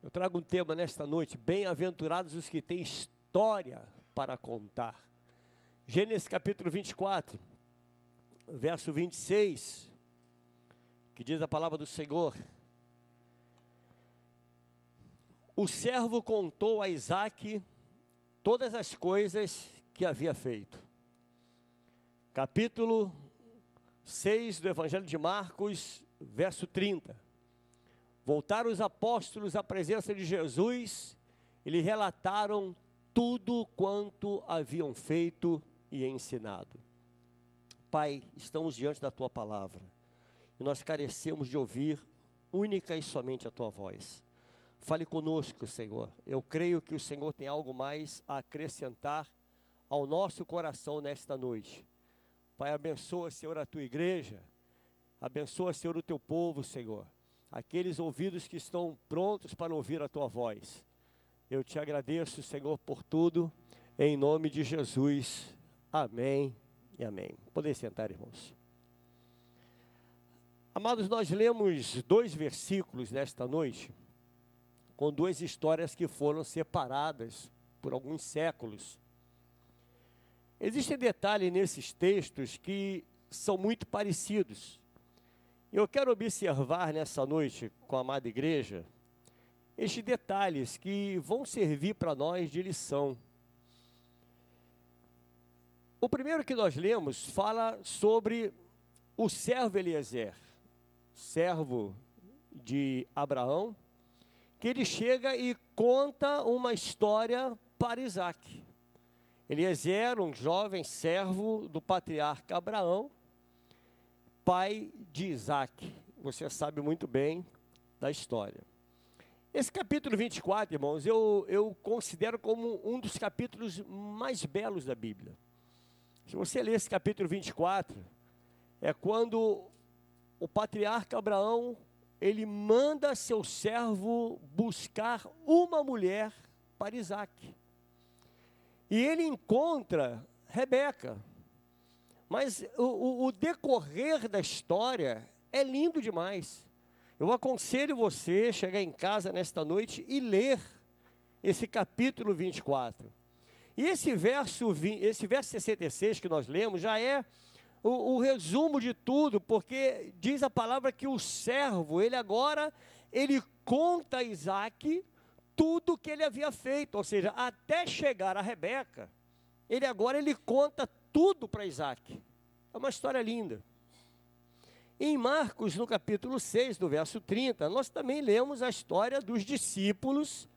Eu trago um tema nesta noite: bem-aventurados os que têm história para contar. Gênesis capítulo 24, verso 26, que diz a palavra do Senhor: o servo contou a Isaque todas as coisas que havia feito. Capítulo 6 do Evangelho de Marcos, verso 30. Voltaram os apóstolos à presença de Jesus e lhe relataram tudo quanto haviam feito e ensinado. Pai, estamos diante da Tua palavra e nós carecemos de ouvir única e somente a Tua voz. Fale conosco, Senhor. Eu creio que o Senhor tem algo mais a acrescentar ao nosso coração nesta noite. Pai, abençoa, Senhor, a Tua igreja. Abençoa, Senhor, o Teu povo, Senhor. Aqueles ouvidos que estão prontos para ouvir a Tua voz. Eu te agradeço, Senhor, por tudo, em nome de Jesus. Amém e amém. Podem sentar, irmãos. Amados, nós lemos 2 versículos nesta noite, com 2 histórias que foram separadas por alguns séculos. Existem detalhes nesses textos que são muito parecidos. Eu quero observar nessa noite com a amada igreja estes detalhes que vão servir para nós de lição. O primeiro que nós lemos fala sobre o servo Eliezer, servo de Abraão, que ele chega e conta uma história para Isaque. Eliezer, um jovem servo do patriarca Abraão, pai de Isaque. Você sabe muito bem da história. Esse capítulo 24, irmãos, eu considero como um dos capítulos mais belos da Bíblia. Se você ler esse capítulo 24, é quando o patriarca Abraão, ele manda seu servo buscar uma mulher para Isaque. E ele encontra Rebeca. Mas o decorrer da história é lindo demais. Eu aconselho você a chegar em casa nesta noite e ler esse capítulo 24. E esse verso 66 que nós lemos já é o resumo de tudo, porque diz a palavra que o servo, ele conta a Isaque tudo que ele havia feito, ou seja, até chegar a Rebeca, ele conta tudo para Isaque. É uma história linda. Em Marcos, no capítulo 6, do verso 30, nós também lemos a história dos discípulos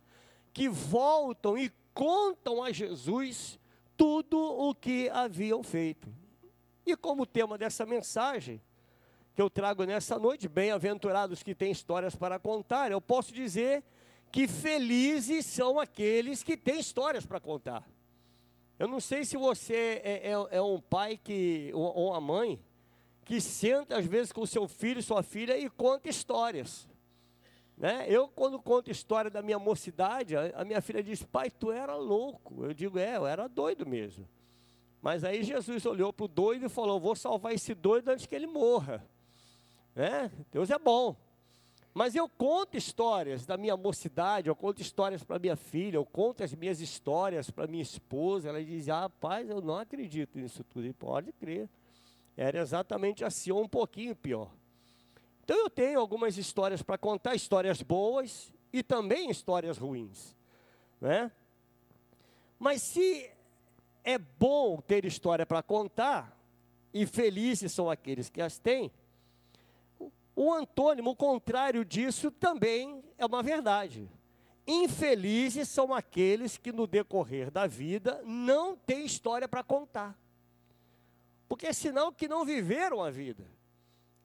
que voltam e contam a Jesus tudo o que haviam feito. E como tema dessa mensagem, que eu trago nessa noite, bem-aventurados que têm histórias para contar, eu posso dizer que felizes são aqueles que têm histórias para contar. Eu não sei se você é um pai ou uma mãe que senta às vezes com seu filho e sua filha e conta histórias, né? Eu, quando conto história da minha mocidade, a minha filha diz: pai, tu era louco. Eu digo: eu era doido mesmo. Mas aí Jesus olhou para o doido e falou: vou salvar esse doido antes que ele morra, né? Deus é bom. Mas eu conto histórias da minha mocidade, eu conto histórias para minha filha, eu conto as minhas histórias para minha esposa. Ela diz: rapaz, eu não acredito nisso tudo. E pode crer, era exatamente assim, ou um pouquinho pior. Então eu tenho algumas histórias para contar, histórias boas e também histórias ruins, né? Mas se é bom ter história para contar, e felizes são aqueles que as têm, o antônimo, o contrário disso, também é uma verdade. Infelizes são aqueles que no decorrer da vida não têm história para contar. Porque é sinal que não viveram a vida.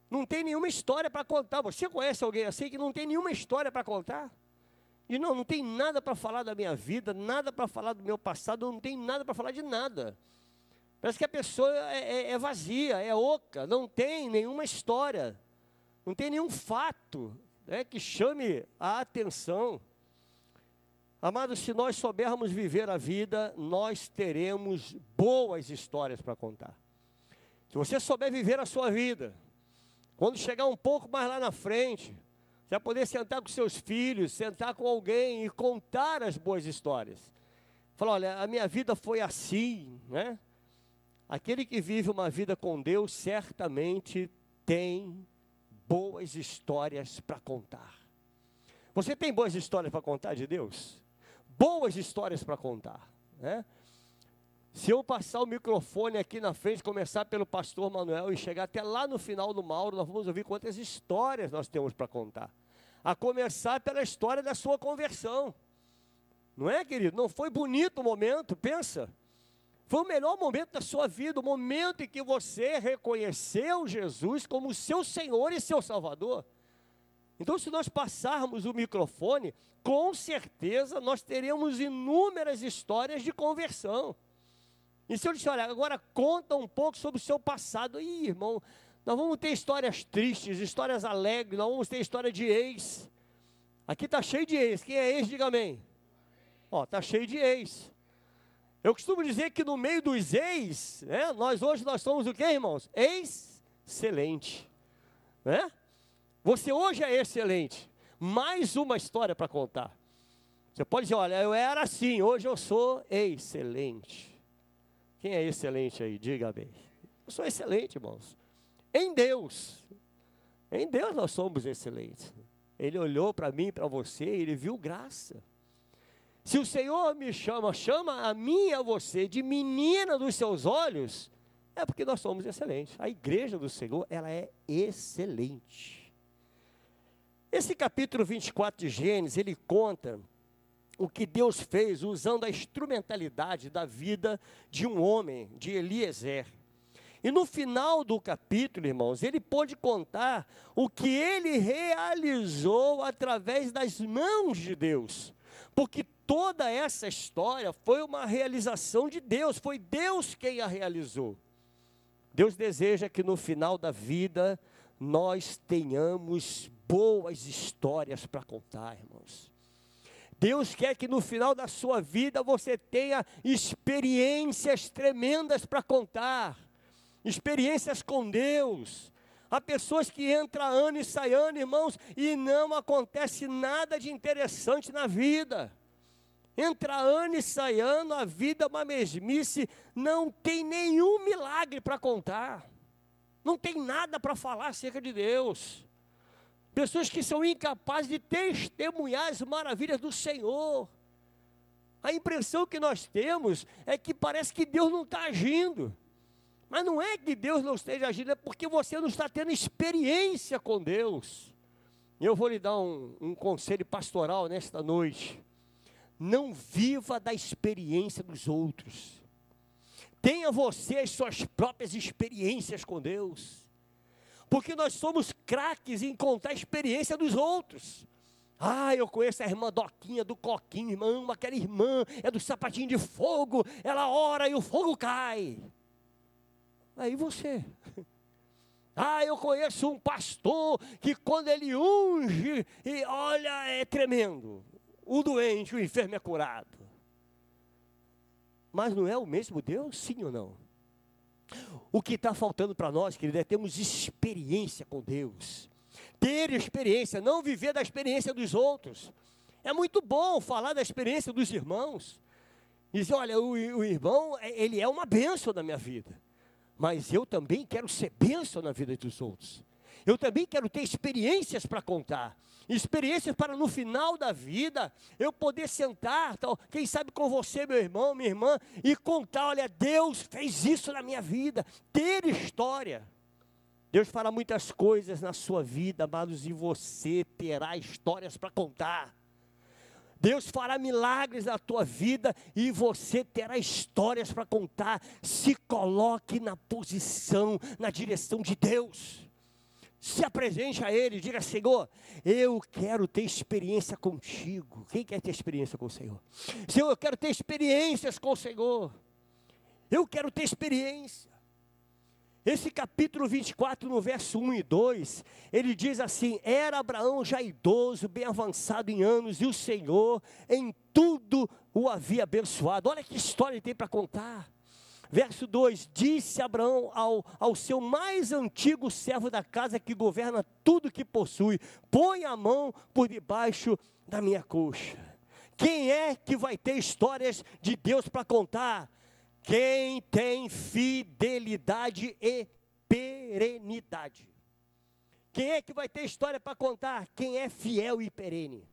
Não tem nenhuma história para contar. Você conhece alguém assim que não tem nenhuma história para contar? E não tem nada para falar da minha vida, nada para falar do meu passado, não tem nada para falar de nada. Parece que a pessoa é vazia, é oca, não tem nenhuma história. Não tem nenhum fato, né, que chame a atenção. Amados, se nós soubermos viver a vida, nós teremos boas histórias para contar. Se você souber viver a sua vida, quando chegar um pouco mais lá na frente, Você vai poder sentar com seus filhos, sentar com alguém e contar as boas histórias. Falar, olha, a minha vida foi assim, né? Aquele que vive uma vida com Deus, certamente tem boas histórias para contar. Você tem boas histórias para contar de Deus? Boas histórias para contar, né? Se eu passar o microfone aqui na frente, começar pelo pastor Manuel e chegar até lá no final do Mauro, nós vamos ouvir quantas histórias nós temos para contar. A começar pela história da sua conversão. Não é, querido? Não foi bonito o momento, pensa. Foi o melhor momento da sua vida, o momento em que você reconheceu Jesus como seu Senhor e seu Salvador. Então, se nós passarmos o microfone, com certeza nós teremos inúmeras histórias de conversão. E se eu disser, olha, agora conta um pouco sobre o seu passado. Ih, irmão, nós vamos ter histórias tristes, histórias alegres, nós vamos ter história de ex. Aqui está cheio de ex. Quem é ex, diga amém. Ó, está cheio de ex. Eu costumo dizer que no meio dos ex, né, hoje nós somos o quê, irmãos? Excelente. Né? Você hoje é excelente. Mais uma história para contar. Você pode dizer, olha, eu era assim, hoje eu sou excelente. Quem é excelente aí? Diga bem. Eu sou excelente, irmãos. Em Deus. Em Deus nós somos excelentes. Ele olhou para mim, para você, ele viu graça. Se o Senhor me chama a mim e a você de menina dos seus olhos, é porque nós somos excelentes. A igreja do Senhor, ela é excelente. Esse capítulo 24 de Gênesis, ele conta o que Deus fez usando a instrumentalidade da vida de um homem, de Eliezer. E no final do capítulo, irmãos, ele pôde contar o que ele realizou através das mãos de Deus. Porque toda essa história foi uma realização de Deus, foi Deus quem a realizou. Deus deseja que no final da vida nós tenhamos boas histórias para contar, irmãos. Deus quer que no final da sua vida você tenha experiências tremendas para contar, experiências com Deus. Há pessoas que entram ano e saem ano, irmãos, e não acontece nada de interessante na vida. Entra ano e sai ano, a vida é uma mesmice, não tem nenhum milagre para contar, não tem nada para falar acerca de Deus. Pessoas que são incapazes de testemunhar as maravilhas do Senhor. A impressão que nós temos é que parece que Deus não está agindo. Mas não é que Deus não esteja agindo, é porque você não está tendo experiência com Deus. E eu vou lhe dar um conselho pastoral nesta noite. Não viva da experiência dos outros. Tenha você as suas próprias experiências com Deus. Porque nós somos craques em contar a experiência dos outros. Ah, eu conheço a irmã Doquinha do Coquinho, irmã, aquela irmã é do sapatinho de fogo, ela ora e o fogo cai. Aí você. Ah, eu conheço um pastor que quando ele unge, e olha, é tremendo. O doente, o enfermo é curado. Mas não é o mesmo Deus, sim ou não? O que está faltando para nós, querido, é termos experiência com Deus. Ter experiência, não viver da experiência dos outros. É muito bom falar da experiência dos irmãos. Dizer, olha, o irmão, ele é uma bênção na minha vida. Mas eu também quero ser bênção na vida dos outros. Eu também quero ter experiências para contar. Experiências para no final da vida, eu poder sentar, quem sabe com você, meu irmão, minha irmã, e contar, olha, Deus fez isso na minha vida. Ter história. Deus fará muitas coisas na sua vida, amados, e você terá histórias para contar. Deus fará milagres na tua vida e você terá histórias para contar. Se coloque na posição, na direção de Deus. Se apresente a Ele, diga, Senhor, eu quero ter experiência contigo. Quem quer ter experiência com o Senhor? Senhor, eu quero ter experiências com o Senhor. Eu quero ter experiência. Esse capítulo 24, no verso 1 e 2, ele diz assim, era Abraão já idoso, bem avançado em anos, e o Senhor em tudo o havia abençoado. Olha que história ele tem para contar. Verso 2, disse Abraão ao seu mais antigo servo da casa, que governa tudo que possui: põe a mão por debaixo da minha coxa. Quem é que vai ter histórias de Deus para contar? Quem tem fidelidade e perenidade. Quem é que vai ter história para contar? Quem é fiel e perene.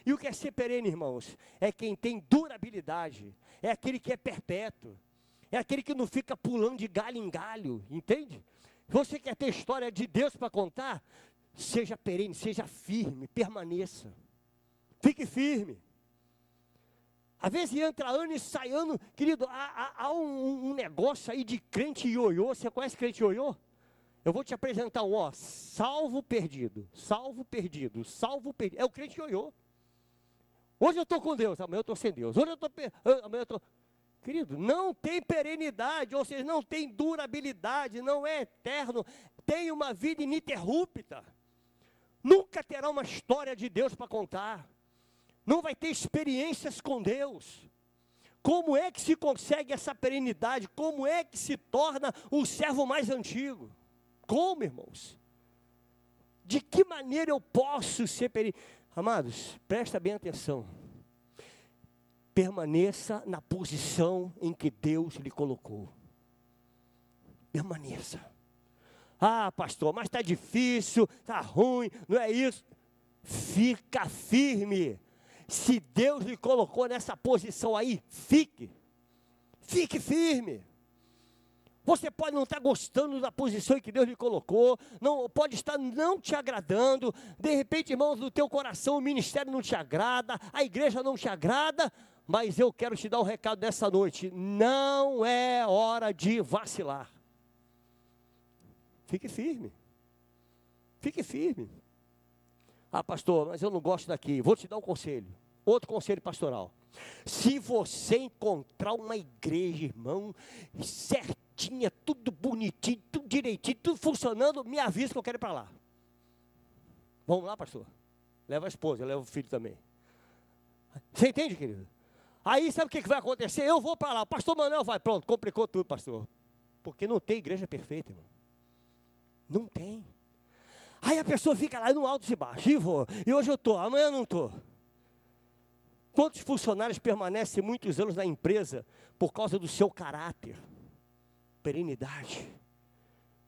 E o que é ser perene, irmãos? É quem tem durabilidade, é aquele que é perpétuo, é aquele que não fica pulando de galho em galho, entende? Você quer ter história de Deus para contar? Seja perene, seja firme, permaneça, fique firme. Às vezes entra ano e sai ano, querido, há um negócio aí de crente ioiô. Você conhece crente ioiô? Eu vou te apresentar salvo perdido, salvo perdido, salvo perdido. É o crente ioiô. Hoje eu estou com Deus, amanhã eu estou sem Deus. Hoje eu estou, amanhã eu estou... Querido, não tem perenidade, ou seja, não tem durabilidade, não é eterno, tem uma vida ininterrupta. Nunca terá uma história de Deus para contar. Não vai ter experiências com Deus. Como é que se consegue essa perenidade? Como é que se torna o servo mais antigo? Como, irmãos? De que maneira eu posso ser perene? Amados, presta bem atenção. Permaneça na posição em que Deus lhe colocou. Permaneça. Ah, pastor, mas está difícil, está ruim, não é isso. Fica firme. Se Deus lhe colocou nessa posição aí, fique firme. Você pode não estar gostando da posição em que Deus lhe colocou, pode estar não te agradando, de repente, irmãos, no teu coração o ministério não te agrada, a igreja não te agrada, mas eu quero te dar um recado nessa noite: não é hora de vacilar. Fique firme. Fique firme. Ah, pastor, mas eu não gosto daqui. Vou te dar um conselho. Outro conselho pastoral. Se você encontrar uma igreja, irmão, certinha, tudo bonitinho, tudo direitinho, tudo funcionando, me avisa que eu quero ir para lá. Vamos lá, pastor? Leva a esposa, leva o filho também. Você entende, querido? Aí sabe o que vai acontecer? Eu vou para lá. O pastor Manuel vai. Pronto, complicou tudo, pastor. Porque não tem igreja perfeita, irmão. Não tem. Aí a pessoa fica lá no alto e baixo. E hoje eu estou, amanhã eu não estou. Quantos funcionários permanecem muitos anos na empresa por causa do seu caráter? Perenidade.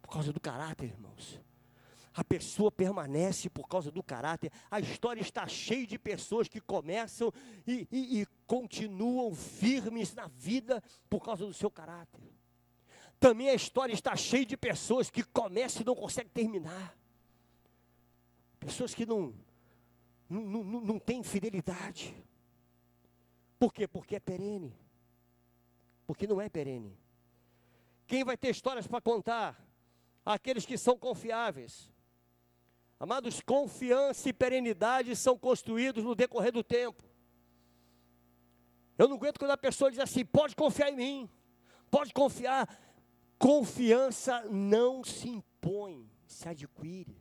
Por causa do caráter, irmãos. A pessoa permanece por causa do caráter. A história está cheia de pessoas que começam e continuam firmes na vida por causa do seu caráter. Também a história está cheia de pessoas que começam e não conseguem terminar. Pessoas que não têm fidelidade. Por quê? Porque é perene. Porque não é perene. Quem vai ter histórias para contar? Aqueles que são confiáveis. Amados, confiança e perenidade são construídos no decorrer do tempo. Eu não aguento quando a pessoa diz assim: pode confiar em mim, pode confiar. Confiança não se impõe, se adquire.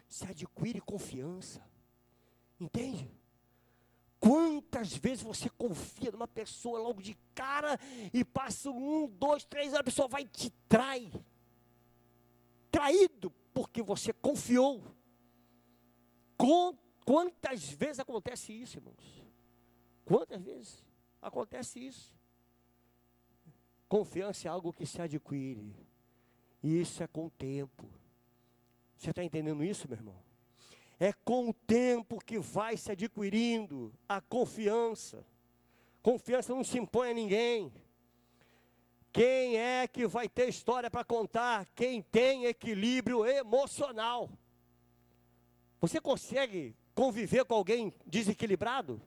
Se adquire confiança. Entende? Quantas vezes você confia numa pessoa logo de cara e passa 1, 2, 3 anos, a pessoa vai e te trai. Traído porque você confiou. Quantas vezes acontece isso, irmãos? Quantas vezes acontece isso? Confiança é algo que se adquire. E isso é com o tempo. Você está entendendo isso, meu irmão? É com o tempo que vai se adquirindo a confiança. Confiança não se impõe a ninguém. Quem é que vai ter história para contar? Quem tem equilíbrio emocional. Você consegue conviver com alguém desequilibrado?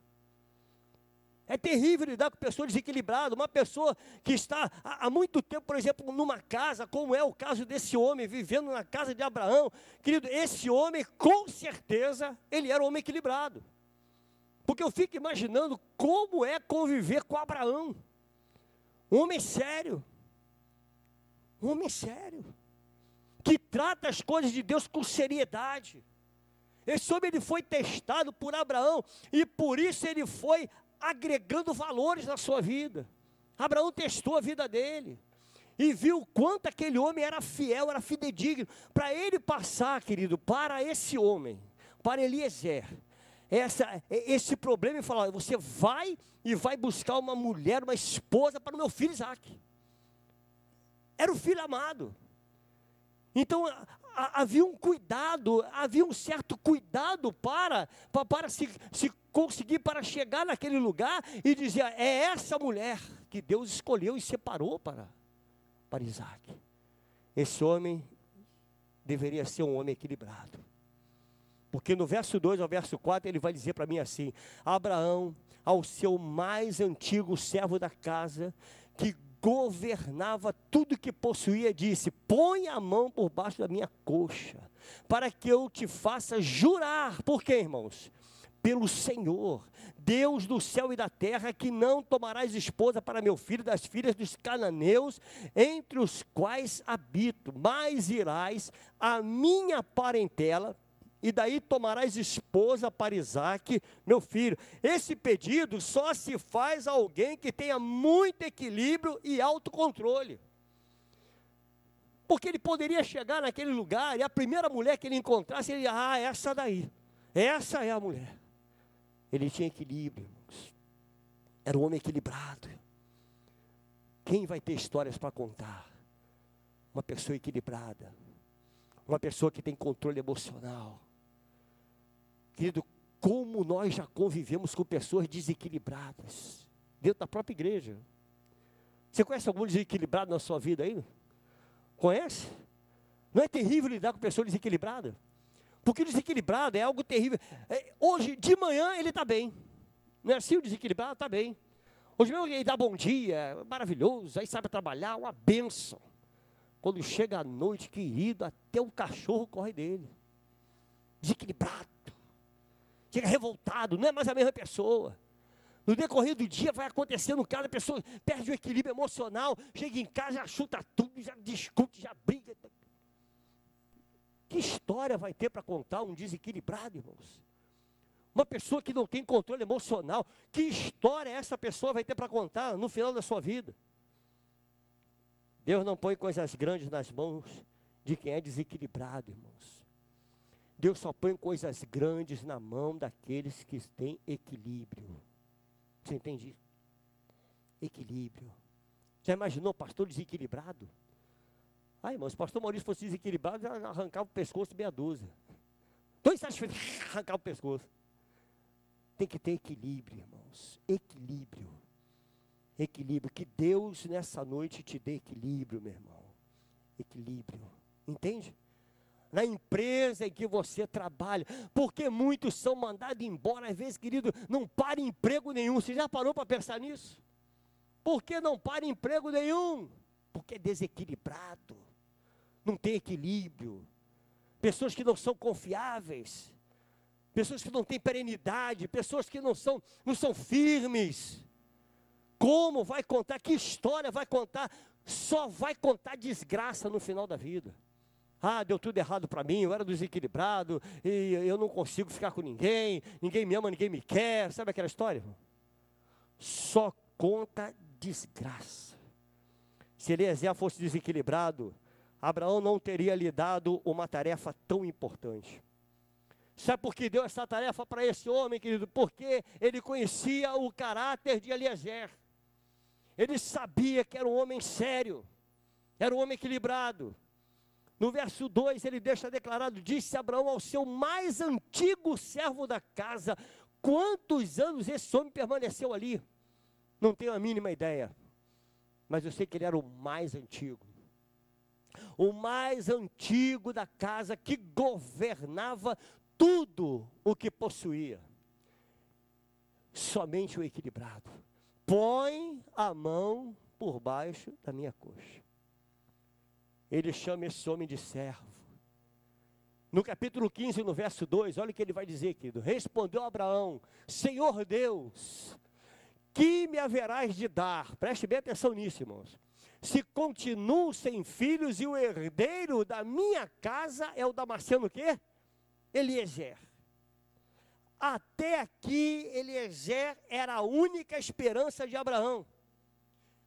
É terrível lidar com pessoa desequilibrada. Uma pessoa que está há muito tempo, por exemplo, numa casa, como é o caso desse homem, vivendo na casa de Abraão. Querido, esse homem, com certeza, ele era um homem equilibrado. Porque eu fico imaginando como é conviver com Abraão. Um homem sério. Um homem sério. Que trata as coisas de Deus com seriedade. Esse homem, ele foi testado por Abraão. E por isso ele foi agregando valores na sua vida. Abraão testou a vida dele e viu quanto aquele homem era fiel, era fidedigno. Para ele passar, querido, para esse homem, para Eliezer, esse problema, e falar: você vai e vai buscar uma mulher, uma esposa para o meu filho Isaque. Era o filho amado. Então havia um cuidado, havia um certo cuidado para se conseguir, para chegar naquele lugar e dizer: é essa mulher que Deus escolheu e separou para Isaque. Esse homem deveria ser um homem equilibrado. Porque no verso 2 ao verso 4 ele vai dizer para mim assim: Abraão, ao seu mais antigo servo da casa, que governava tudo que possuía, disse: põe a mão por baixo da minha coxa, para que eu te faça jurar. Por quê, irmãos? Pelo Senhor, Deus do céu e da terra, que não tomarás esposa para meu filho das filhas dos cananeus, entre os quais habito, mas irás à minha parentela, e daí tomarás esposa para Isaque, meu filho. Esse pedido só se faz a alguém que tenha muito equilíbrio e autocontrole. Porque ele poderia chegar naquele lugar e a primeira mulher que ele encontrasse, ele: essa daí, essa é a mulher. Ele tinha equilíbrio, irmãos. Era um homem equilibrado. Quem vai ter histórias para contar? Uma pessoa equilibrada. Uma pessoa que tem controle emocional. Querido, como nós já convivemos com pessoas desequilibradas, dentro da própria igreja. Você conhece algum desequilibrado na sua vida aí? Conhece? Não é terrível lidar com pessoa desequilibrada? Porque o desequilibrado é algo terrível. Hoje, de manhã, ele está bem. Não é assim? O desequilibrado está bem. Hoje mesmo ele dá bom dia, maravilhoso, aí sabe trabalhar, uma bênção. Quando chega a noite, querido, até o cachorro corre dele. Desequilibrado. Chega revoltado, não é mais a mesma pessoa. No decorrer do dia vai acontecendo, cada pessoa perde o equilíbrio emocional, chega em casa, já chuta tudo, já discute, já briga. Que história vai ter para contar um desequilibrado, irmãos? Uma pessoa que não tem controle emocional, que história essa pessoa vai ter para contar no final da sua vida? Deus não põe coisas grandes nas mãos de quem é desequilibrado, irmãos. Deus só põe coisas grandes na mão daqueles que têm equilíbrio. Você entende? Equilíbrio. Já imaginou pastor desequilibrado? Irmãos, se o pastor Maurício fosse desequilibrado, já arrancava o pescoço meia dúzia. 2 satisfeitos, arrancava o pescoço. Tem que ter equilíbrio, irmãos. Equilíbrio. Equilíbrio. Que Deus nessa noite te dê equilíbrio, meu irmão. Equilíbrio. Entende? Na empresa em que você trabalha, porque muitos são mandados embora, às vezes, querido, não para emprego nenhum. Você já parou para pensar nisso? Por que não para emprego nenhum? Porque é desequilibrado, não tem equilíbrio. Pessoas que não são confiáveis, pessoas que não têm perenidade, pessoas que não são firmes. Como vai contar? Que história vai contar? Só vai contar desgraça no final da vida. Deu tudo errado para mim, eu era desequilibrado, e eu não consigo ficar com ninguém, ninguém me ama, ninguém me quer. Sabe aquela história, irmão? Só conta desgraça. Se Eliezer fosse desequilibrado, Abraão não teria lhe dado uma tarefa tão importante. Sabe por que deu essa tarefa para esse homem, querido? Porque ele conhecia o caráter de Eliezer. Ele sabia que era um homem sério, era um homem equilibrado. No verso 2 ele deixa declarado: disse Abraão ao seu mais antigo servo da casa. Quantos anos esse homem permaneceu ali? Não tenho a mínima ideia, mas eu sei que ele era o mais antigo. O mais antigo da casa, que governava tudo o que possuía. Somente o equilibrado. Põe a mão por baixo da minha coxa. Ele chama esse homem de servo. No capítulo 15, no verso 2, olha o que ele vai dizer, querido. Respondeu Abraão: Senhor Deus, que me haverás de dar? Preste bem atenção nisso, irmãos. Se continuo sem filhos e o herdeiro da minha casa é o Damasceno o quê? Eliezer. Até aqui, Eliezer era a única esperança de Abraão.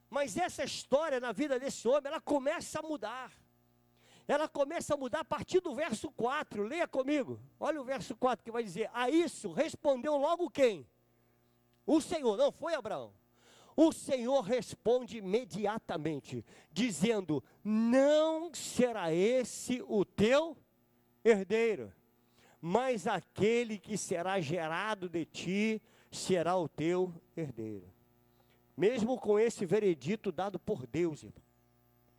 Mas essa história na vida desse homem, ela começa a mudar. Ela começa a mudar a partir do verso 4. Leia comigo. Olha o verso 4 que vai dizer: a isso respondeu logo quem? O Senhor, não foi Abraão. O Senhor responde imediatamente, dizendo: não será esse o teu herdeiro, mas aquele que será gerado de ti será o teu herdeiro. Mesmo com esse veredito dado por Deus, irmão,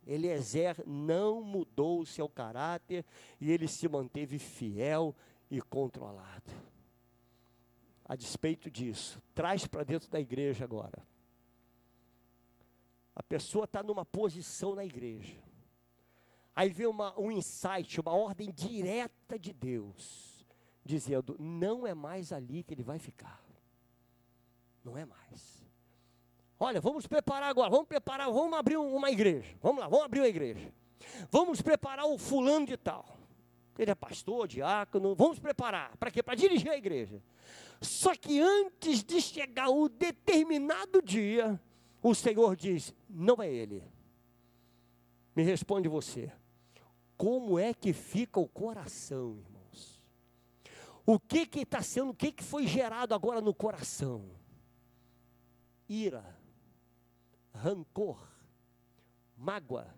Eliezer não mudou o seu caráter e ele se manteve fiel e controlado. A despeito disso, traz para dentro da igreja agora. A pessoa está numa posição na igreja. Aí vem um insight, uma ordem direta de Deus, dizendo: não é mais ali que ele vai ficar. Não é mais. Olha, vamos preparar agora, vamos abrir uma igreja. Vamos lá, vamos abrir uma igreja. Vamos preparar o fulano de tal. Ele é pastor, diácono, vamos preparar. Para quê? Para dirigir a igreja. Só que antes de chegar o determinado dia, o Senhor diz: não é ele. Me responde você. Como é que fica o coração, irmãos? O que está sendo, o que foi gerado agora no coração? Ira, rancor, mágoa,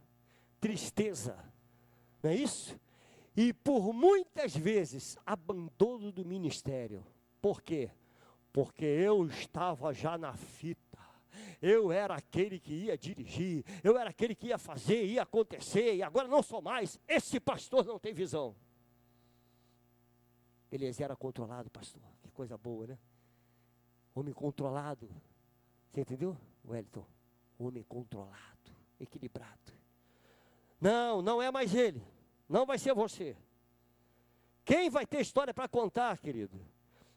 tristeza, não é isso? E por muitas vezes, abandono do ministério. Por quê? Porque eu estava já na fita. Eu era aquele que ia dirigir, eu era aquele que ia fazer, ia acontecer, e agora não sou mais. Esse pastor não tem visão. Eliezer era controlado, pastor. Que coisa boa, né? Homem controlado. Você entendeu, Wellington? Homem controlado, equilibrado. Não, não é mais ele. Não vai ser você. Quem vai ter história para contar, querido?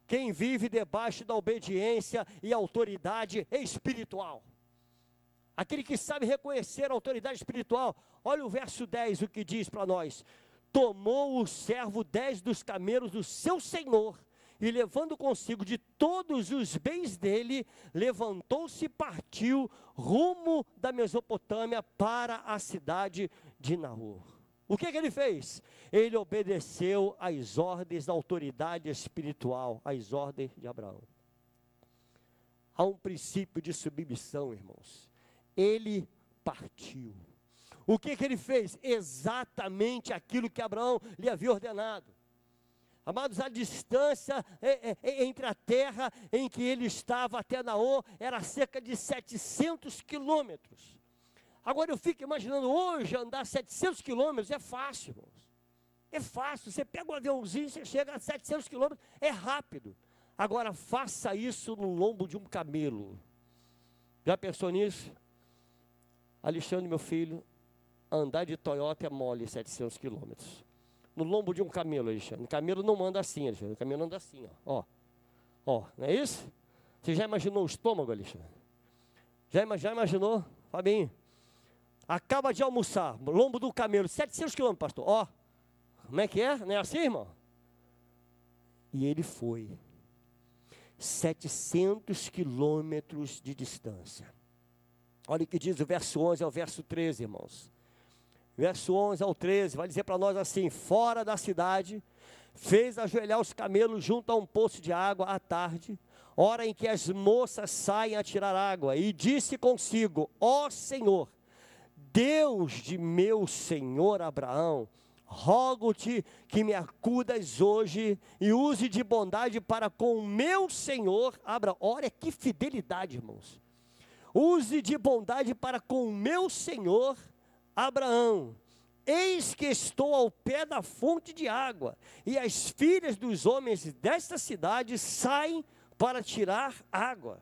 Quem vive debaixo da obediência e autoridade espiritual. Aquele que sabe reconhecer a autoridade espiritual. Olha o verso 10, o que diz para nós. Tomou o servo 10 dos camelos do seu senhor, e levando consigo de todos os bens dele, levantou-se e partiu rumo da Mesopotâmia para a cidade de Naor. O que ele fez? Ele obedeceu às ordens da autoridade espiritual, às ordens de Abraão. Há um princípio de submissão, irmãos. Ele partiu. O que ele fez? Exatamente aquilo que Abraão lhe havia ordenado. Amados, a distância entre a terra em que ele estava até Naor era cerca de 700 quilômetros. Agora eu fico imaginando, hoje andar 700 quilômetros é fácil, irmãos. É fácil, você pega um aviãozinho, você chega a 700 quilômetros, é rápido. Agora faça isso no lombo de um camelo. Já pensou nisso? Alexandre, meu filho, andar de Toyota é mole 700 quilômetros. No lombo de um camelo, Alexandre. O camelo não anda assim, Alexandre. O camelo anda assim, ó. Ó, não é isso? Você já imaginou o estômago, Alexandre? Já imaginou, Fabinho? Acaba de almoçar, lombo do camelo, 700 quilômetros, pastor. Ó, como é que é? Não é assim, irmão? E ele foi. 700 quilômetros de distância. Olha o que diz o verso 11 ao verso 13, irmãos. Verso 11 ao 13, vai dizer para nós assim: fora da cidade, fez ajoelhar os camelos junto a um poço de água à tarde, hora em que as moças saem a tirar água, e disse consigo: ó Senhor, Deus de meu senhor Abraão, rogo-te que me acudas hoje e use de bondade para com o meu senhor Abraão. Olha que fidelidade, irmãos. Use de bondade para com o meu senhor Abraão. Eis que estou ao pé da fonte de água, e as filhas dos homens desta cidade saem para tirar água.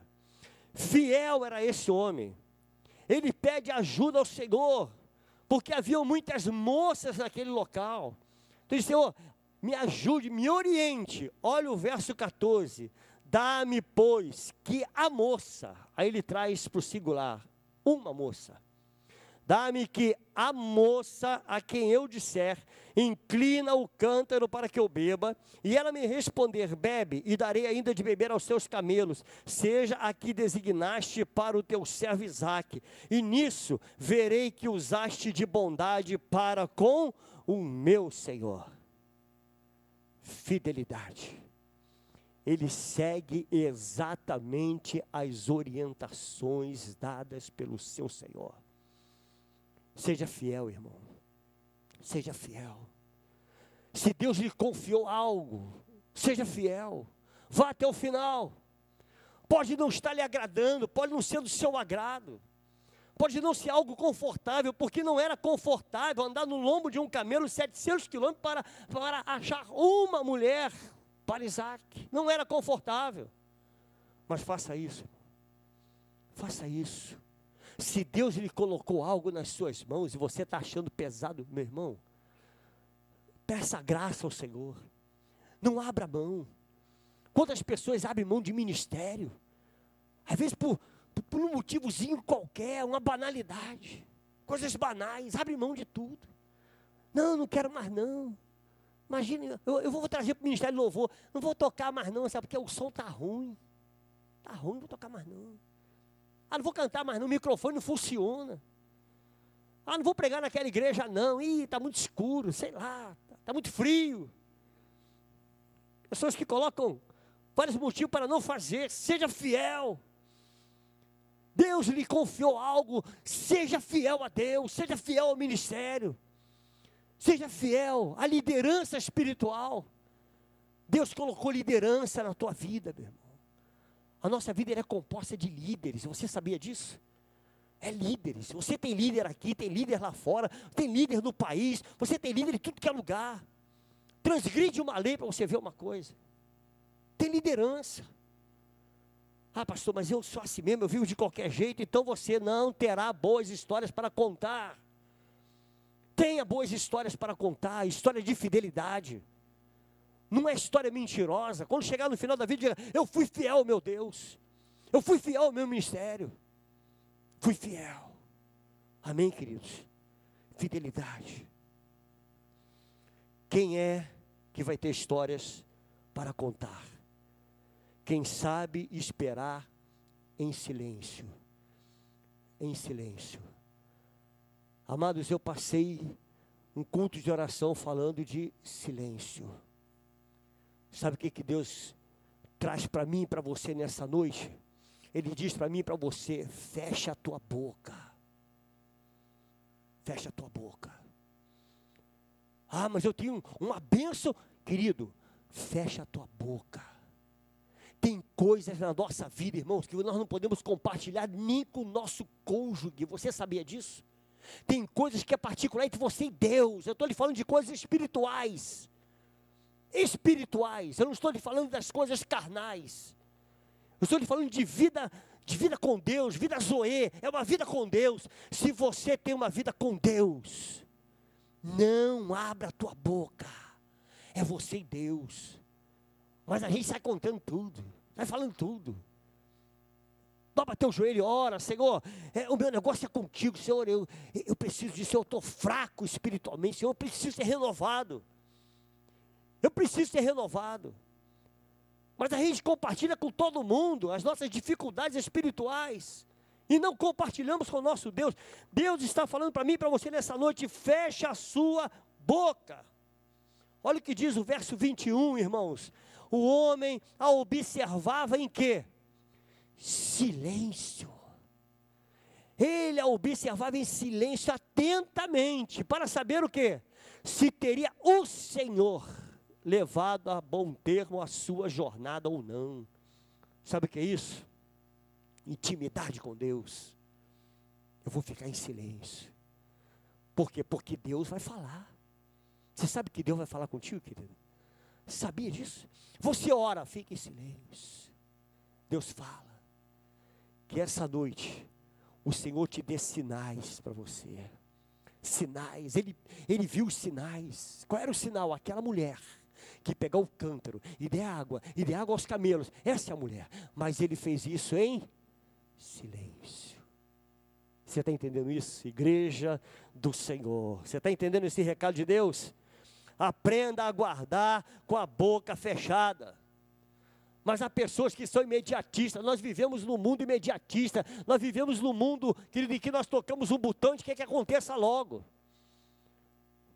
Fiel era esse homem. Ele pede ajuda ao Senhor, porque havia muitas moças naquele local. Então ele disse: Senhor, me ajude, me oriente. Olha o verso 14. Dá-me, pois, que a moça, aí ele traz para o singular, uma moça. Dá-me que a moça a quem eu disser, inclina o cântaro para que eu beba, e ela me responder, bebe, e darei ainda de beber aos teus camelos, seja a que designaste para o teu servo Isaque, e nisso verei que usaste de bondade para com o meu Senhor. Fidelidade. Ele segue exatamente as orientações dadas pelo seu Senhor. Seja fiel, irmão. Seja fiel. Se Deus lhe confiou algo, seja fiel. Vá até o final. Pode não estar lhe agradando, pode não ser do seu agrado. Pode não ser algo confortável, porque não era confortável andar no lombo de um camelo 700 quilômetros para achar uma mulher para Isaque. Não era confortável. Mas faça isso. Faça isso. Se Deus lhe colocou algo nas suas mãos e você está achando pesado, meu irmão, peça graça ao Senhor. Não abra mão. Quantas pessoas abrem mão de ministério? Às vezes por um motivozinho qualquer, uma banalidade. Coisas banais, abre mão de tudo. Não quero mais não. Imagine, eu vou trazer para o Ministério de Louvor. Não vou tocar mais não, sabe? Porque o som está ruim. Está ruim, não vou tocar mais não. Não vou cantar mais não, o microfone não funciona. Não vou pregar naquela igreja não. Está muito escuro, sei lá. Está muito frio. Pessoas que colocam vários motivos para não fazer. Seja fiel. Deus lhe confiou algo. Seja fiel a Deus. Seja fiel ao ministério. Seja fiel à liderança espiritual. Deus colocou liderança na tua vida, meu irmão. A nossa vida é composta de líderes. Você sabia disso? É líderes. Você tem líder aqui, tem líder lá fora, tem líder no país, você tem líder em tudo que é lugar. Transgride uma lei para você ver uma coisa. Tem liderança. Pastor, mas eu sou assim mesmo, eu vivo de qualquer jeito, então você não terá boas histórias para contar. Tenha boas histórias para contar, história de fidelidade. Não é história mentirosa. Quando chegar no final da vida, diga, eu fui fiel ao meu Deus. Eu fui fiel ao meu ministério. Fui fiel. Amém, queridos? Fidelidade. Quem é que vai ter histórias para contar? Quem sabe esperar em silêncio. Em silêncio. Amados, eu passei um culto de oração falando de silêncio. Sabe o que Deus traz para mim e para você nessa noite? Ele diz para mim e para você, fecha a tua boca. Fecha a tua boca. Mas eu tenho uma bênção. Querido, fecha a tua boca. Tem coisas na nossa vida, irmãos, que nós não podemos compartilhar nem com o nosso cônjuge. Você sabia disso? Tem coisas que é particular entre você e Deus. Eu estou lhe falando de coisas espirituais. Espirituais. Eu não estou lhe falando das coisas carnais. Eu estou lhe falando de vida com Deus, vida zoe. É uma vida com Deus. Se você tem uma vida com Deus, não abra a tua boca. É você e Deus. Mas a gente sai contando tudo. Sai falando tudo. Dobra teu joelho e ora, Senhor, o meu negócio é contigo, Senhor, eu preciso disso, eu estou fraco espiritualmente, Senhor, eu preciso ser renovado. Eu preciso ser renovado. Mas a gente compartilha com todo mundo as nossas dificuldades espirituais. E não compartilhamos com o nosso Deus. Deus está falando para mim e para você nessa noite, fecha a sua boca. Olha o que diz o verso 21, irmãos. O homem a observava em quê? Silêncio. Ele a observava em silêncio atentamente, para saber o quê? Se teria o Senhor levado a bom termo a sua jornada ou não. Sabe o que é isso? Intimidade com Deus. Eu vou ficar em silêncio. Por quê? Porque Deus vai falar. Você sabe que Deus vai falar contigo, querido? Sabia disso? Você ora, fica em silêncio. Deus fala. Que essa noite o Senhor te dê sinais para você. Sinais. Ele viu os sinais. Qual era o sinal? Aquela mulher que pegou o cântaro e der água aos camelos. Essa é a mulher. Mas ele fez isso em silêncio. Você está entendendo isso? Igreja do Senhor. Você está entendendo esse recado de Deus? Aprenda a guardar com a boca fechada. Mas há pessoas que são imediatistas. Nós vivemos num mundo imediatista. Nós vivemos num mundo, querido, em que nós tocamos um botão e quer que aconteça logo.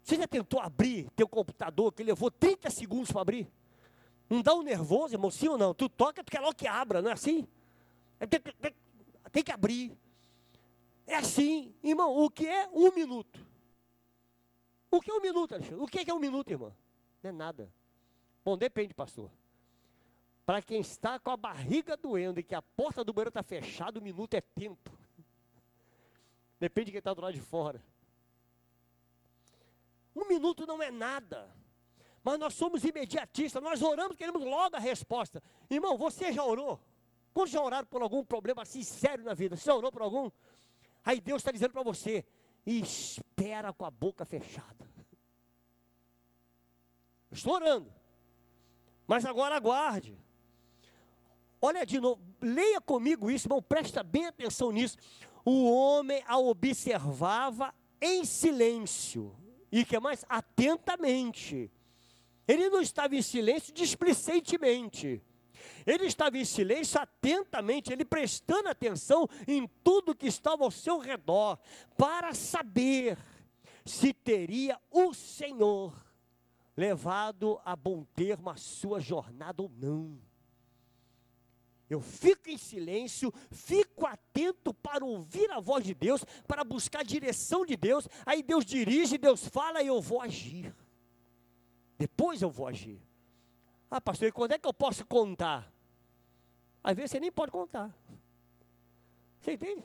Você já tentou abrir teu computador que levou 30 segundos para abrir? Não dá um nervoso, irmão? Sim ou não? Tu toca, tu quer logo que abra, não é assim? Tem que abrir. É assim, irmão. O que é 1 minuto? O que é 1 minuto, Alexandre? O que é 1 minuto, irmão? Não é nada. Bom, depende, pastor. Para quem está com a barriga doendo e que a porta do banheiro está fechada, 1 minuto é tempo. Depende de quem está do lado de fora. 1 minuto não é nada. Mas nós somos imediatistas, nós oramos, queremos logo a resposta. Irmão, você já orou? Quando já oraram por algum problema assim sério na vida? Você já orou por algum? Aí Deus está dizendo para você, espera com a boca fechada. Estou orando, mas agora aguarde. Olha de novo, leia comigo isso, irmão, presta bem atenção nisso. O homem a observava em silêncio, e que mais? Atentamente. Ele não estava em silêncio displicentemente. Ele estava em silêncio atentamente, ele prestando atenção em tudo que estava ao seu redor, para saber se teria o Senhor levado a bom termo a sua jornada ou não. Eu fico em silêncio, fico atento para ouvir a voz de Deus, para buscar a direção de Deus, aí Deus dirige, Deus fala e eu vou agir. Depois eu vou agir. Ah, pastor, e quando é que eu posso contar? Às vezes você nem pode contar. Você entende?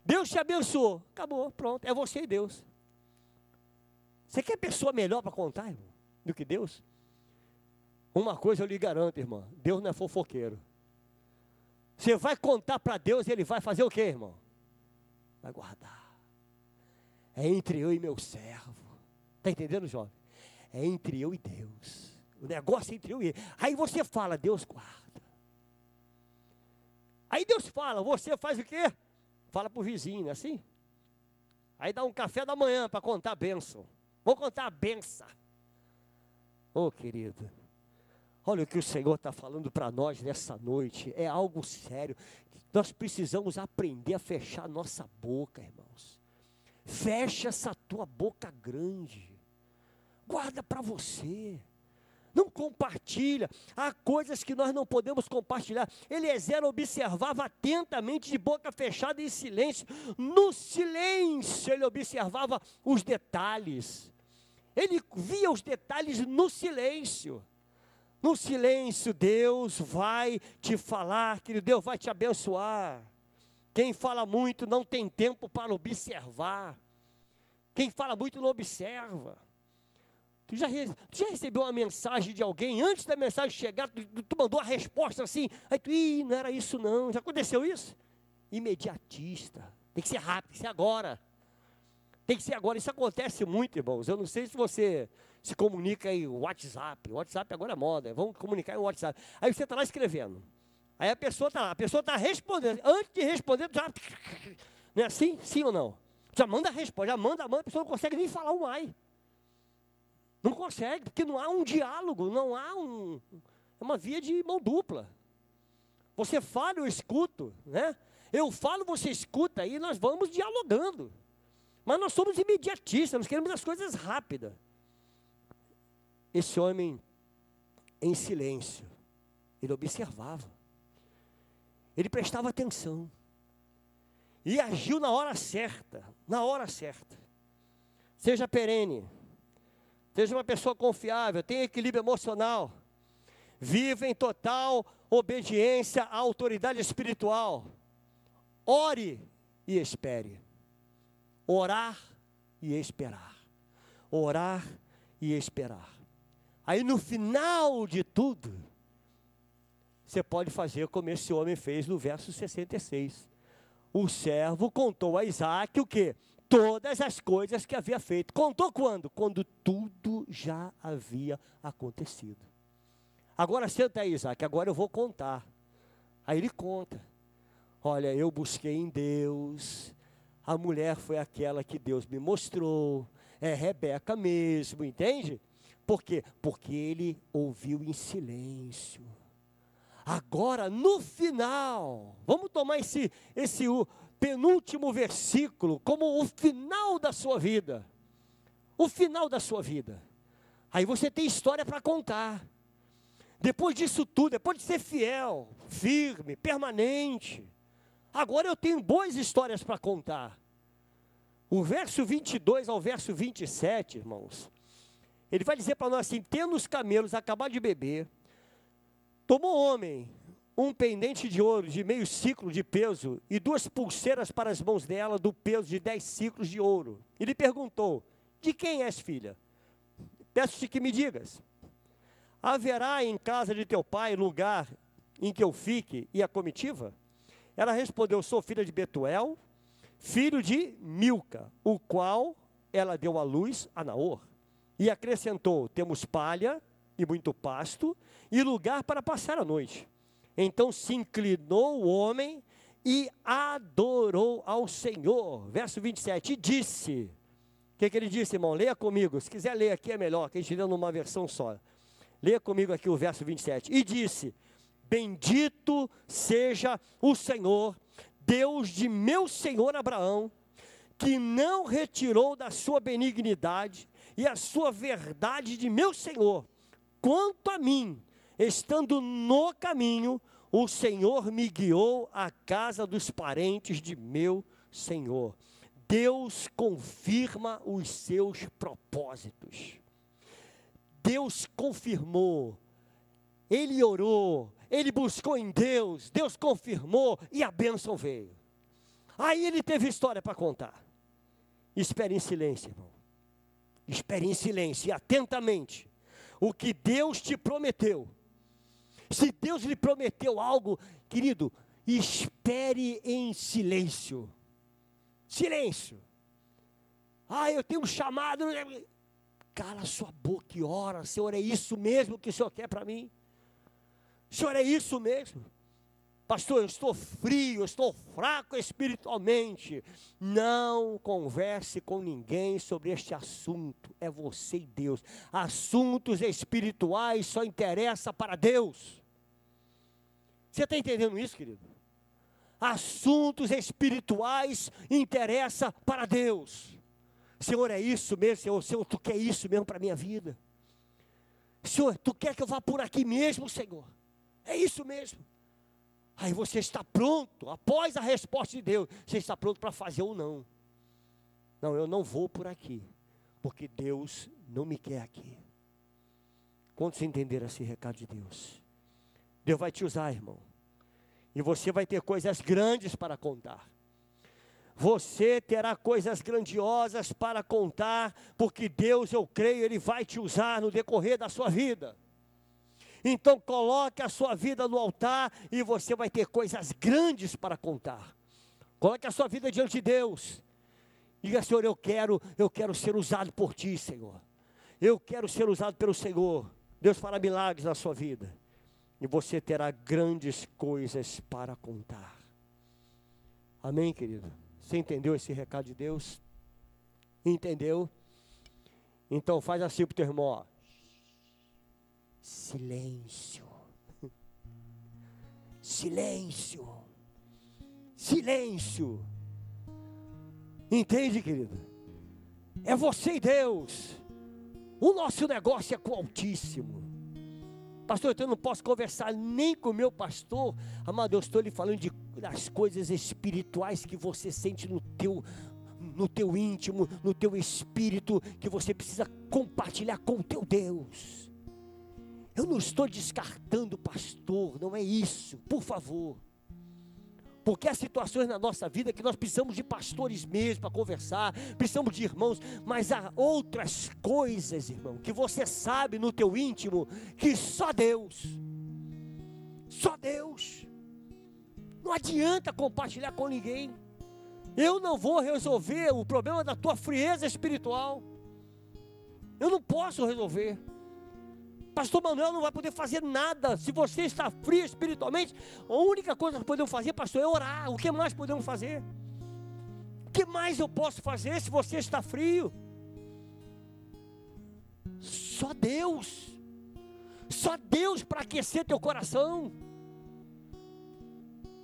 Deus te abençoou. Acabou, pronto. É você e Deus. Você quer pessoa melhor para contar, irmão, do que Deus? Uma coisa eu lhe garanto, irmão. Deus não é fofoqueiro. Você vai contar para Deus, Ele vai fazer o quê, irmão? Vai guardar. É entre eu e meu servo. Está entendendo, jovem? É entre eu e Deus. O negócio é entre eu e ele. Aí você fala, Deus guarda. Aí Deus fala, você faz o quê? Fala para o vizinho, não é assim? Aí dá um café da manhã para contar a bênção. Vou contar a benção. Ô, querido, olha o que o Senhor está falando para nós nessa noite. É algo sério. Nós precisamos aprender a fechar nossa boca, irmãos. Fecha essa tua boca grande. Guarda para você. Não compartilha. Há coisas que nós não podemos compartilhar. Eliezer observava atentamente, de boca fechada e em silêncio. No silêncio ele observava os detalhes. Ele via os detalhes no silêncio. No silêncio Deus vai te falar, querido, Deus vai te abençoar. Quem fala muito não tem tempo para observar. Quem fala muito não observa. Tu já recebeu uma mensagem de alguém, antes da mensagem chegar, tu mandou a resposta assim, aí tu, não era isso não, já aconteceu isso? Imediatista, tem que ser rápido, tem que ser agora. Tem que ser agora, isso acontece muito, irmãos. Eu não sei se você se comunica em WhatsApp, WhatsApp agora é moda, vamos comunicar em WhatsApp. Aí você está lá escrevendo, aí a pessoa está lá, a pessoa está respondendo, antes de responder, já, não é assim? Sim ou não? Já manda a resposta, já manda, a pessoa não consegue nem falar um ai. Não consegue, porque não há um diálogo, não há é uma via de mão dupla. Você fala, eu escuto, né? Eu falo, você escuta, e nós vamos dialogando. Mas nós somos imediatistas, nós queremos as coisas rápidas. Esse homem, em silêncio, ele observava. Ele prestava atenção. E agiu na hora certa, na hora certa. Seja perene. Seja uma pessoa confiável, tenha equilíbrio emocional. Viva em total obediência à autoridade espiritual. Ore e espere. Orar e esperar. Orar e esperar. Aí no final de tudo, você pode fazer como esse homem fez no verso 66. O servo contou a Isaac o quê? Todas as coisas que havia feito. Contou quando? Quando tudo já havia acontecido. Agora senta aí, Isaac, agora eu vou contar. Aí ele conta. Olha, eu busquei em Deus a mulher foi aquela que Deus me mostrou, é Rebeca mesmo, entende? Por quê? Porque ele ouviu em silêncio. Agora, no final, vamos tomar esse o penúltimo versículo como o final da sua vida. O final da sua vida. Aí você tem história para contar. Depois disso tudo, depois de ser fiel, firme, permanente, agora eu tenho boas histórias para contar. O verso 22 ao verso 27, irmãos, ele vai dizer para nós assim: tendo os camelos acabado de beber, tomou o homem um pendente de ouro de meio ciclo de peso e 2 pulseiras para as mãos dela do peso de 10 ciclos de ouro. E lhe perguntou: de quem és filha? Peço-te que me digas. Haverá em casa de teu pai lugar em que eu fique e a comitiva? Ela respondeu: sou filha de Betuel, filho de Milca, o qual ela deu à luz a Naor. E acrescentou: temos palha e muito pasto e lugar para passar a noite. Então se inclinou o homem e adorou ao Senhor. Verso 27, e disse, o que ele disse, irmão? Leia comigo, se quiser ler aqui é melhor, que a gente lê numa versão só. Leia comigo aqui o verso 27, e disse: bendito seja o Senhor, Deus de meu senhor Abraão, que não retirou da sua benignidade e a sua verdade de meu senhor. Quanto a mim, estando no caminho, o Senhor me guiou à casa dos parentes de meu senhor. Deus confirma os seus propósitos. Deus confirmou. Ele orou, ele buscou em Deus, Deus confirmou e a bênção veio. Aí ele teve história para contar. Espere em silêncio, irmão. Espere em silêncio e atentamente. O que Deus te prometeu. Se Deus lhe prometeu algo, querido, espere em silêncio. Silêncio. Eu tenho um chamado. Cala sua boca e ora. Senhor, é isso mesmo que o Senhor quer para mim? Senhor, é isso mesmo? Pastor, eu estou frio, eu estou fraco espiritualmente. Não converse com ninguém sobre este assunto. É você e Deus. Assuntos espirituais só interessam para Deus. Você está entendendo isso, querido? Assuntos espirituais interessam para Deus. Senhor, é isso mesmo? Senhor, tu quer isso mesmo para a minha vida? Senhor, tu quer que eu vá por aqui mesmo, Senhor? É isso mesmo. Aí você está pronto, após a resposta de Deus, você está pronto para fazer ou não. Não, eu não vou por aqui, porque Deus não me quer aqui. Quantos entenderam esse recado de Deus? Deus vai te usar, irmão. E você vai ter coisas grandes para contar. Você terá coisas grandiosas para contar, porque Deus, eu creio, Ele vai te usar no decorrer da sua vida. Então coloque a sua vida no altar e você vai ter coisas grandes para contar. Coloque a sua vida diante de Deus. Diga: Senhor, eu quero ser usado por Ti, Senhor. Eu quero ser usado pelo Senhor. Deus fará milagres na sua vida. E você terá grandes coisas para contar. Amém, querido? Você entendeu esse recado de Deus? Entendeu? Então faz assim para o teu irmão, ó. Silêncio. Silêncio. Silêncio. Entende, querido? É você e Deus. O nosso negócio é com o Altíssimo. Pastor, eu não posso conversar nem com o meu pastor. Amado, eu estou lhe falando das coisas espirituais que você sente no teu íntimo, no teu espírito, que você precisa compartilhar com o teu Deus. Eu não estou descartando pastor, não é isso, por favor. Porque há situações na nossa vida que nós precisamos de pastores mesmo para conversar, precisamos de irmãos, mas há outras coisas, irmão, que você sabe no teu íntimo, que só Deus, não adianta compartilhar com ninguém. Eu não vou resolver o problema da tua frieza espiritual, eu não posso resolver. Pastor Manuel não vai poder fazer nada. Se você está frio espiritualmente, a única coisa que podemos fazer, pastor, é orar. O que mais podemos fazer? que mais eu posso fazer se você está frio? Só Deus para aquecer teu coração.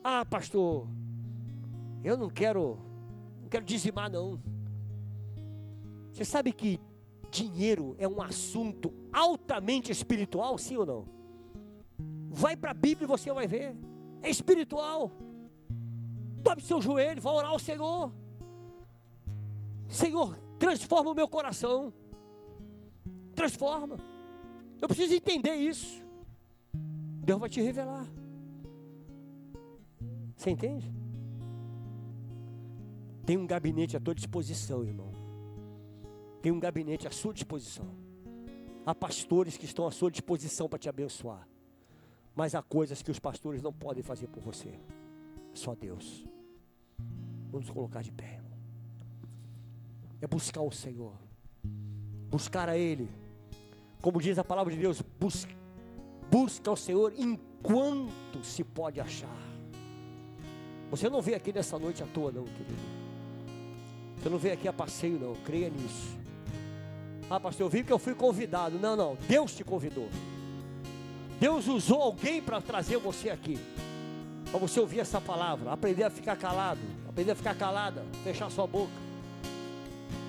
Ah, pastor, eu não quero dizimar não. Você sabe que dinheiro é um assunto altamente espiritual, sim ou não? Vai para a Bíblia e você vai ver, é espiritual. Dobre seu joelho, vai orar ao Senhor. Senhor, transforma o meu coração. Transforma. Eu preciso entender isso. Deus vai te revelar. Você entende? Tem um gabinete à tua disposição, irmão. Tem um gabinete à sua disposição. Há pastores que estão à sua disposição para te abençoar. Mas há coisas que os pastores não podem fazer por você. Só Deus. Vamos nos colocar de pé, irmão. É buscar o Senhor. Buscar a Ele. Como diz a palavra de Deus, busca o Senhor enquanto se pode achar. Você não veio aqui nessa noite à toa não, querido. Você não veio aqui a passeio não, creia nisso. Ah, pastor, eu vim porque eu fui convidado. Não, Deus te convidou. Deus usou alguém para trazer você aqui, para você ouvir essa palavra, aprender a ficar calado, aprender a ficar calada, fechar sua boca,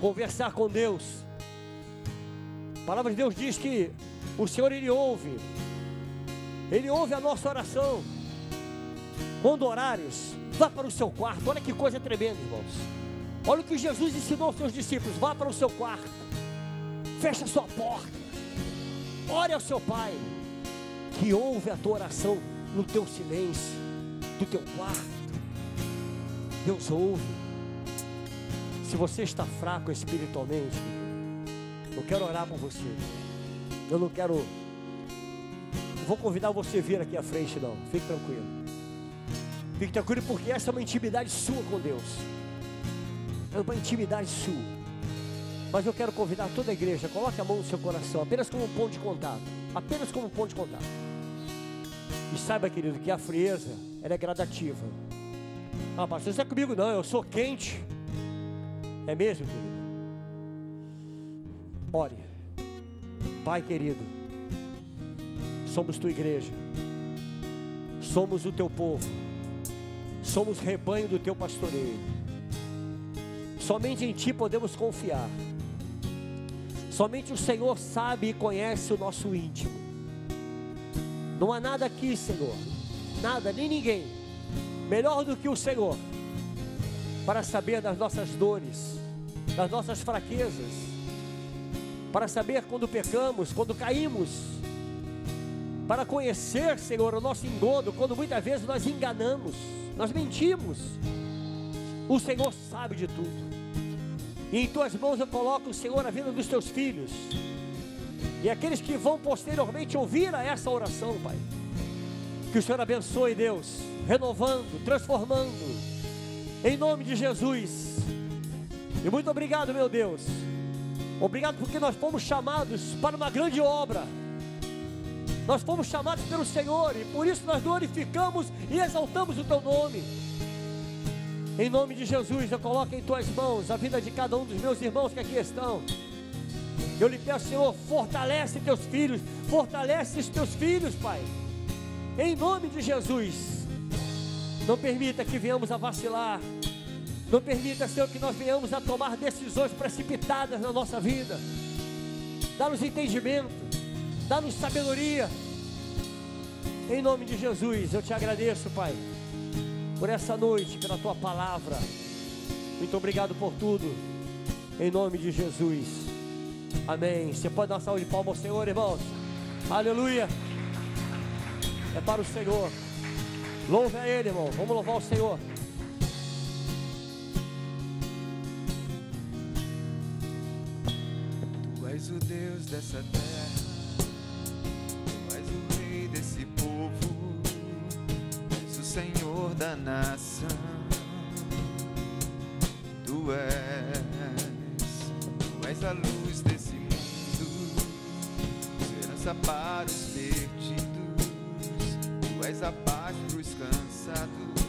conversar com Deus. A palavra de Deus diz que o Senhor, Ele ouve a nossa oração. Quando orares, vá para o seu quarto. Olha que coisa tremenda, irmãos. Olha o que Jesus ensinou aos seus discípulos. Vá para o seu quarto, feche a sua porta, ore ao seu Pai, que ouve a tua oração no teu silêncio, do teu quarto. Deus ouve. Se você está fraco espiritualmente, eu quero orar por você. Eu não vou convidar você a vir aqui à frente não, fique tranquilo. Fique tranquilo, porque essa é uma intimidade sua com Deus. É uma intimidade sua. Mas eu quero convidar toda a igreja, coloque a mão no seu coração, apenas como um ponto de contato. Apenas como um ponto de contato. E saiba, querido, que a frieza, ela é gradativa. Ah, pastor, isso é comigo não, eu sou quente. É mesmo, querido? Ore. Pai querido, somos tua igreja, somos o teu povo, somos rebanho do teu pastoreio. Somente em ti podemos confiar. Somente o Senhor sabe e conhece o nosso íntimo. Não há nada aqui, Senhor, nada, nem ninguém melhor do que o Senhor para saber das nossas dores, das nossas fraquezas, para saber quando pecamos, quando caímos, para conhecer, Senhor, o nosso engodo, quando muitas vezes nós enganamos, nós mentimos. O Senhor sabe de tudo. E em tuas mãos eu coloco, Senhor, a vida dos teus filhos e aqueles que vão posteriormente ouvir a essa oração, Pai. Que o Senhor abençoe, Deus, renovando, transformando, em nome de Jesus. E muito obrigado, meu Deus. Obrigado porque nós fomos chamados para uma grande obra. Nós fomos chamados pelo Senhor e por isso nós glorificamos e exaltamos o teu nome. Em nome de Jesus, eu coloco em tuas mãos a vida de cada um dos meus irmãos que aqui estão. Eu lhe peço, Senhor, fortalece teus filhos, fortalece os teus filhos, Pai. Em nome de Jesus, não permita que venhamos a vacilar. Não permita, Senhor, que nós venhamos a tomar decisões precipitadas na nossa vida. Dá-nos entendimento, dá-nos sabedoria. Em nome de Jesus, eu te agradeço, Pai, por essa noite, pela tua palavra. Muito obrigado por tudo. Em nome de Jesus. Amém. Você pode dar uma salva de palmas ao Senhor, irmãos? Aleluia. É para o Senhor. Louve a Ele, irmão. Vamos louvar o Senhor. Tu és o Deus dessa terra, tu és o Rei desse povo, és o Senhor da nação. Tu és a luz desse mundo, esperança para os perdidos. Tu és a paz para os cansados.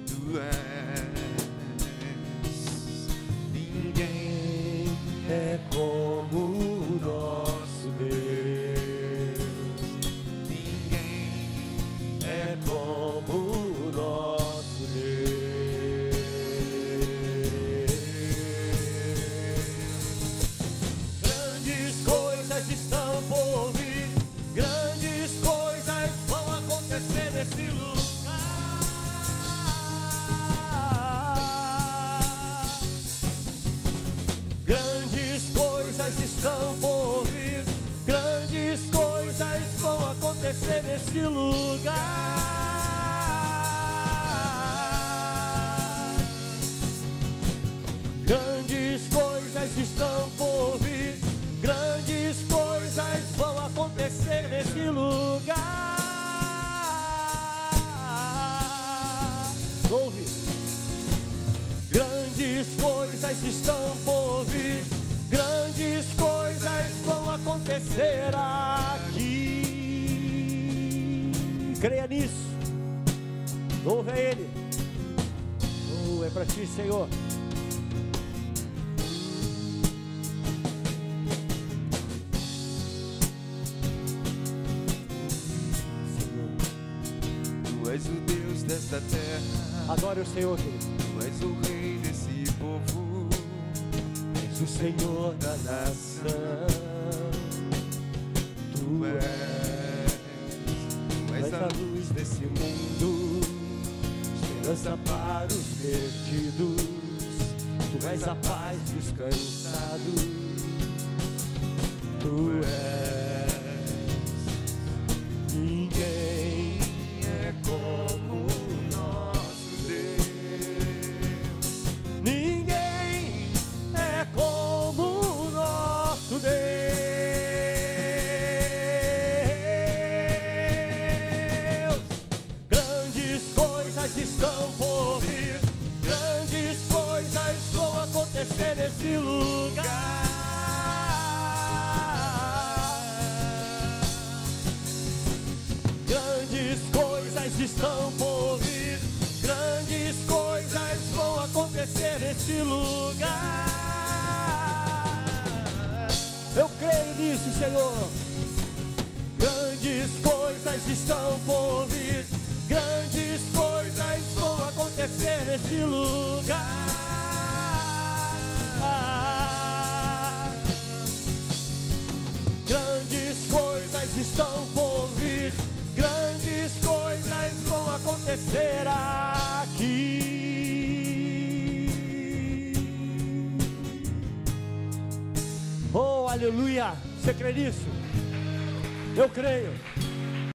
Tu és coisas estão por vir, grandes coisas vão acontecer aqui. Creia nisso. Louve a Ele. É para ti, Senhor. Tu és o Deus desta terra. Adore o Senhor, querido. Tu és o Rei desse povo. És o Senhor da nação. Tu és a luz desse mundo, esperança para os perdidos. Tu és a paz dos cansados. Tu és. Ninguém é como o nosso Deus. Ninguém é como o nosso Deus. Grandes coisas estão por vir, grandes coisas vão acontecer nesse lugar. Grandes coisas estão por vir, grandes coisas vão acontecer nesse lugar. Eu creio nisso, Senhor. Grandes coisas estão por vir, grandes coisas vão acontecer nesse lugar. Grandes coisas estão por vir, grandes coisas vão acontecer aqui. Oh, aleluia! Você crê nisso? Eu creio.